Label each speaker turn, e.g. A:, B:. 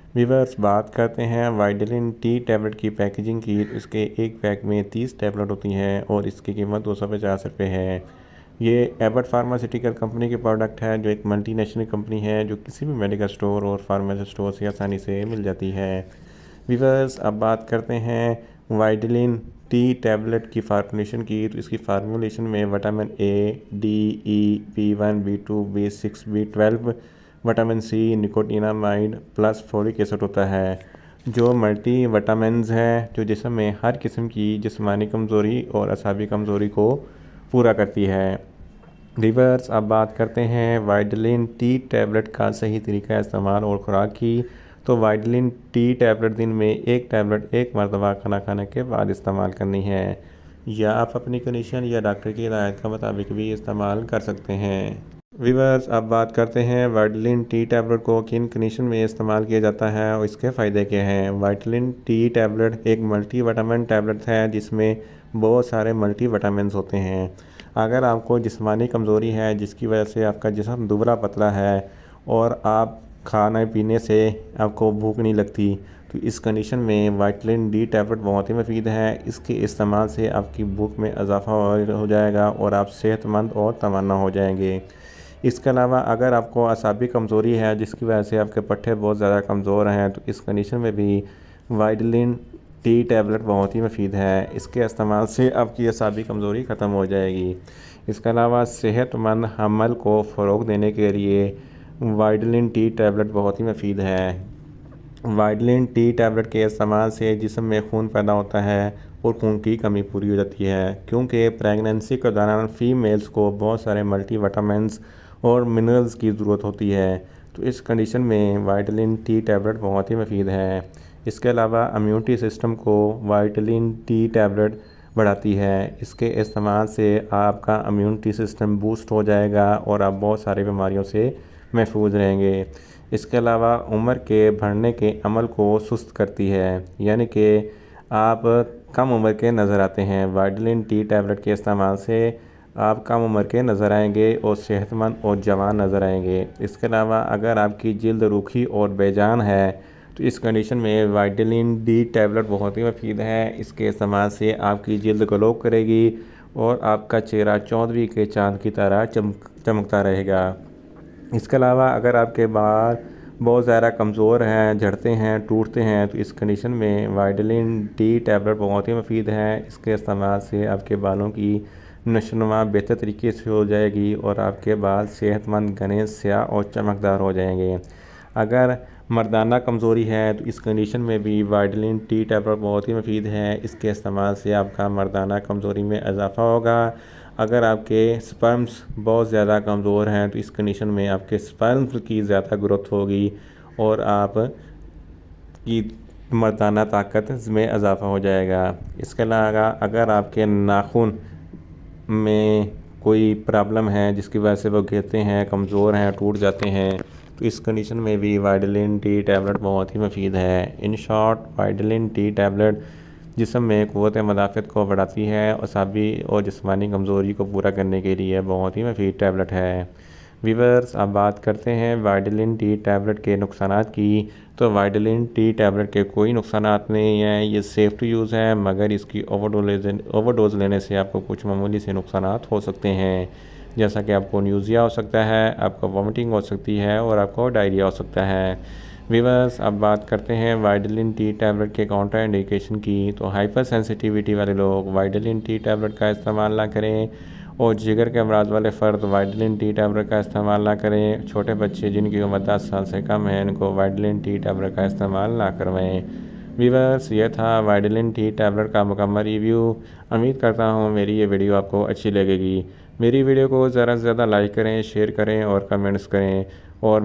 A: Viewers, बात करते हैं वाइटलिन टी टैबलेट की पैकेजिंग की। इसके एक पैक में 30 टैबलेट होती हैं और इसकी कीमत 250 रुपये है। ये एबट फार्मास्यूटिकल कंपनी की प्रोडक्ट है, जो एक मल्टीनेशनल कंपनी है जो किसी भी मेडिकल स्टोर और फार्मेसी स्टोर से आसानी से मिल जाती है। व्यूअर्स, अब बात करते हैं वाइटलिन टी टैबलेट की फार्मूलेशन की। तो इसकी फार्मूलेशन में vitamin A, D, E, B1, B2, B6, B12, vitamin C, nicotinamide plus folic acid होता है, जो मल्टी विटामिन्स हैं जो जिस्म में हर किस्म की जिस्मानी कमज़ोरी और असाबी कमज़ोरी को पूरा करती है। व्यूअर्स, अब बात करते हैं वाइटलिन टी टैबलेट का सही तरीका इस्तेमाल और खुराक की। तो वाइटलिन टी टैबलेट दिन में एक टैबलेट एक मरतबा खाना खाने के बाद इस्तेमाल करनी है, या आप अपनी कंडीशन या डॉक्टर की हिदायत के मुताबिक भी इस्तेमाल कर सकते हैं। व्यूअर्स, अब बात करते हैं वाइटलिन टी टैबलेट को किन कंडीशन में इस्तेमाल किया जाता है और इसके फ़ायदे क्या हैं। वाइटलिन टी टैबलेट एक मल्टी विटामिन टैबलेट है जिसमें बहुत सारे मल्टी विटामिन होते हैं। अगर आपको जिस्मानी कमज़ोरी है जिसकी वजह से आपका जिस्म दुबला पतला है और आप खाने पीने से आपको भूख नहीं लगती, तो इस कंडीशन में वाइटलिन डी टैबलेट बहुत ही मुफीद है। इसके इस्तेमाल से आपकी भूख में इजाफा हो जाएगा और आप सेहतमंद और तमन्ना हो जाएंगे। इसके अलावा अगर आपको असाबी कमज़ोरी है जिसकी वजह से आपके पट्टे बहुत ज़्यादा कमज़ोर हैं, तो इस कंडीशन में भी वाइटलिन टी टैबलेट बहुत ही मुफीद है। इसके इस्तेमाल से आपकी असाबी कमज़ोरी ख़त्म हो जाएगी। इसके अलावा सेहतमंद हमल को फ़रोग़ देने के लिए वाइटलिन टी टैबलेट बहुत ही मुफीद है। वाइटलिन टी टैबलेट के इस्तेमाल से जिस्म में खून पैदा होता है और खून की कमी पूरी हो जाती है, क्योंकि प्रेगनेंसी के दौरान फ़ीमेल्स को बहुत सारे मल्टी विटामिन्स और मिनरल्स की ज़रूरत होती है। तो इस कंडीशन में वाइटलिन टी टैबलेट बहुत ही मुफीद है। इसके अलावा इम्यूनिटी सिस्टम को वाइटलिन टी टैबलेट बढ़ाती है। इसके इस्तेमाल से आपका इम्यूनिटी सिस्टम बूस्ट हो जाएगा और आप बहुत सारी बीमारियों से महफूज रहेंगे। इसके अलावा उम्र के बढ़ने के अमल को सुस्त करती है, यानी कि आप कम उम्र के नज़र आते हैं। वाइटलिन टी टैबलेट के इस्तेमाल से आप कम उम्र के नज़र आएंगे और सेहतमंद और जवान नज़र आएंगे। इसके अलावा अगर आपकी जिल्द रूखी और बेजान है, तो इस कंडीशन में वाइटलिन डी टैबलेट बहुत ही मुफीद है। इसके इस्तेमाल से आपकी जिल्द ग्लो करेगी और आपका चेहरा चौदहवीं के चाँद की तरह चमकता रहेगा। इसके अलावा अगर आपके बाल बहुत ज़्यादा कमज़ोर हैं, झड़ते हैं, टूटते हैं, तो इस कंडीशन में वाइटलिन टी टैबलेट बहुत ही मुफीद है। इसके इस्तेमाल से आपके बालों की नशोनुमा बेहतर तरीके से हो जाएगी और आपके बाल सेहतमंद, घने, स्याह और चमकदार हो जाएंगे। अगर मर्दाना कमज़ोरी है, तो इस कंडीशन में भी वाइटलिन टी टैबलेट बहुत ही मुफीद है। इसके इस्तेमाल से आपका मर्दाना कमज़ोरी में इजाफा होगा। अगर आपके स्पर्म्स बहुत ज़्यादा कमज़ोर हैं, तो इस कंडीशन में आपके स्पर्म्स की ज़्यादा ग्रोथ होगी और आप की मर्दाना ताकत में इजाफा हो जाएगा। इसके अलावा अगर आपके नाखून में कोई प्रॉब्लम है जिसकी वजह से वो गिरते हैं, कमज़ोर हैं, टूट जाते हैं, तो इस कंडीशन में भी वाइटलिन टी टैबलेट बहुत ही मुफीद है। In short, vitelline T tablet जिस्म में क़ुव्वत मदाफ़त को बढ़ाती है और असाबी और जिस्मानी कमज़ोरी को पूरा करने के लिए बहुत ही मुफीद टैबलेट है। व्यूअर्स, अब बात करते हैं वाइटलिन टी टैबलेट के नुकसानात की। तो वाइटलिन टी टैबलेट के कोई नुकसानात नहीं हैं, ये सेफ़ टू यूज़ है, मगर इसकी ओवरडोज़ लेने से आपको कुछ मामूली से नुकसानात हो सकते हैं, जैसा कि आपको न्यूज़िया हो सकता है, आपको वॉमिटिंग हो सकती है और आपको डायरिया हो सकता है। व्यूअर्स, अब बात करते हैं वाइटलिन टी टैबलेट के काउंटर इंडिकेशन की। तो हाइपर सेंसिटिविटी वाले लोग वाइटलिन टी टैबलेट का इस्तेमाल ना करें और जिगर के अमराज वाले फ़र्द वाइटलिन टी टैबलेट का इस्तेमाल ना करें। छोटे बच्चे जिनकी उम्र 10 साल से कम है, इनको वाइटलिन टी टैबलेट का इस्तेमाल ना करवाएं। व्यूअर्स, यह था वाइटलिन टी टैबलेट का मुकम्मल रिव्यू। उम्मीद करता हूँ मेरी ये वीडियो आपको अच्छी लगेगी। मेरी वीडियो को ज़्यादा से ज़्यादा लाइक करें, शेयर करें और कमेंट्स करें और